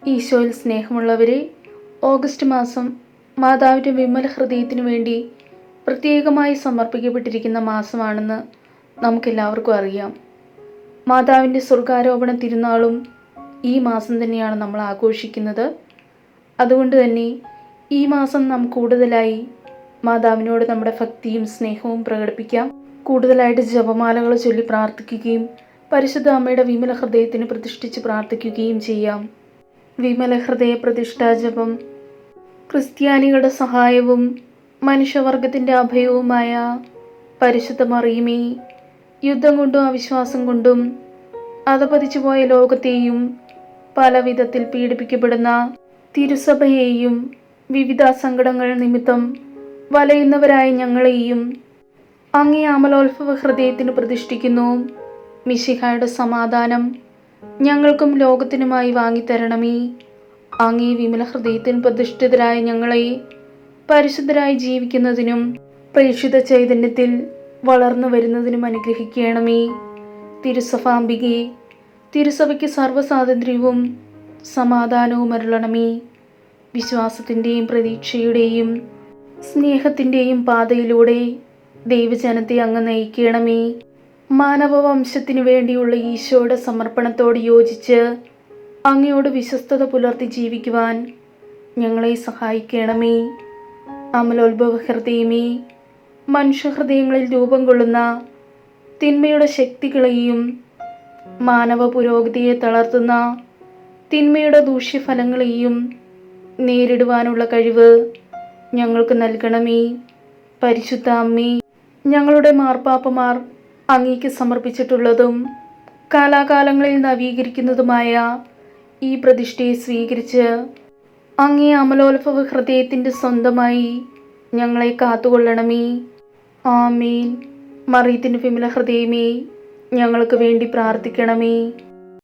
ഈശോയിൽ സ്നേഹമുള്ളവരെ, ഓഗസ്റ്റ് മാസം മാതാവിൻ്റെ വിമല ഹൃദയത്തിനു വേണ്ടി പ്രത്യേകമായി സമർപ്പിക്കപ്പെട്ടിരിക്കുന്ന മാസമാണെന്ന് നമുക്കെല്ലാവർക്കും അറിയാം. മാതാവിൻ്റെ സ്വർഗാരോപണ തിരുനാളും ഈ മാസം തന്നെയാണ് നമ്മൾ ആഘോഷിക്കുന്നത്. അതുകൊണ്ട് തന്നെ ഈ മാസം നാം കൂടുതലായി മാതാവിനോട് നമ്മുടെ ഭക്തിയും സ്നേഹവും പ്രകടിപ്പിക്കാം. കൂടുതലായിട്ട് ജപമാലകൾ ചൊല്ലി പ്രാർത്ഥിക്കുകയും പരിശുദ്ധ അമ്മയുടെ വിമല ഹൃദയത്തിന് പ്രതിഷ്ഠിച്ച് പ്രാർത്ഥിക്കുകയും ചെയ്യാം. വിമല ഹൃദയ പ്രതിഷ്ഠാ ജപം ക്രിസ്ത്യാനികളുടെ സഹായവും മനുഷ്യവർഗത്തിൻ്റെ അഭയവുമായ പരിശുദ്ധ മറിയമേ, യുദ്ധം കൊണ്ടും അവിശ്വാസം കൊണ്ടും അധപതിച്ചു പോയ ലോകത്തെയും പല വിധത്തിൽ പീഡിപ്പിക്കപ്പെടുന്ന തിരുസഭയെയും വിവിധ സങ്കടങ്ങൾ നിമിത്തം വലയുന്നവരായ ഞങ്ങളെയും അങ്ങേ അമലോത്ഭവ ഹൃദയത്തിന് പ്രതിഷ്ഠിക്കുന്നു. മിശിഹായുടെ സമാധാനം ഞങ്ങൾക്കും ലോകത്തിനുമായി വാങ്ങിത്തരണമേ. അങ്ങേ വിമല ഹൃദയത്തിന് പ്രതിഷ്ഠിതരായ ഞങ്ങളെ പരിശുദ്ധരായി ജീവിക്കുന്നതിനും പ്രേക്ഷിത ചൈതന്യത്തിൽ വളർന്നു വരുന്നതിനും അനുഗ്രഹിക്കണമേ. തിരുസഭാംബികയെ, തിരുസഭയ്ക്ക് സർവ്വസ്വാതന്ത്ര്യവും സമാധാനവും അരുളണമേ. വിശ്വാസത്തിൻ്റെയും പ്രതീക്ഷയുടെയും സ്നേഹത്തിൻ്റെയും പാതയിലൂടെ ദൈവജനത്തെ അങ്ങ് നയിക്കണമേ. മാനവവംശത്തിനു വേണ്ടിയുള്ള ഈശോയുടെ സമർപ്പണത്തോട് യോജിച്ച് അങ്ങയോട് വിശ്വസ്തത പുലർത്തി ജീവിക്കുവാൻ ഞങ്ങളെ സഹായിക്കണമേ. അമലോത്ഭവ ഹൃദയമേ, മനുഷ്യഹൃദയങ്ങളിൽ രൂപം കൊള്ളുന്ന തിന്മയുടെ ശക്തികളെയും മാനവ പുരോഗതിയെ തളർത്തുന്ന തിന്മയുടെ ദൂഷ്യഫലങ്ങളെയും നേരിടുവാനുള്ള കഴിവ് ഞങ്ങൾക്ക് നൽകണമേ. പരിശുദ്ധ അമ്മേ, ഞങ്ങളുടെ മാർപ്പാപ്പമാർ അങ്ങേക്ക് സമർപ്പിച്ചിട്ടുള്ളതും കാലാകാലങ്ങളിൽ നവീകരിക്കുന്നതുമായ ഈ പ്രതിഷ്ഠയെ സ്വീകരിച്ച് അങ്ങേ അമലോത്ഭവ ഹൃദയത്തിൻ്റെ സ്വന്തമായി ഞങ്ങളെ കാത്തുകൊള്ളണമേ. ആമേൻ. മറിയത്തിൻ്റെ വിമല ഹൃദയമേ, ഞങ്ങൾക്ക് വേണ്ടി പ്രാർത്ഥിക്കണമേ.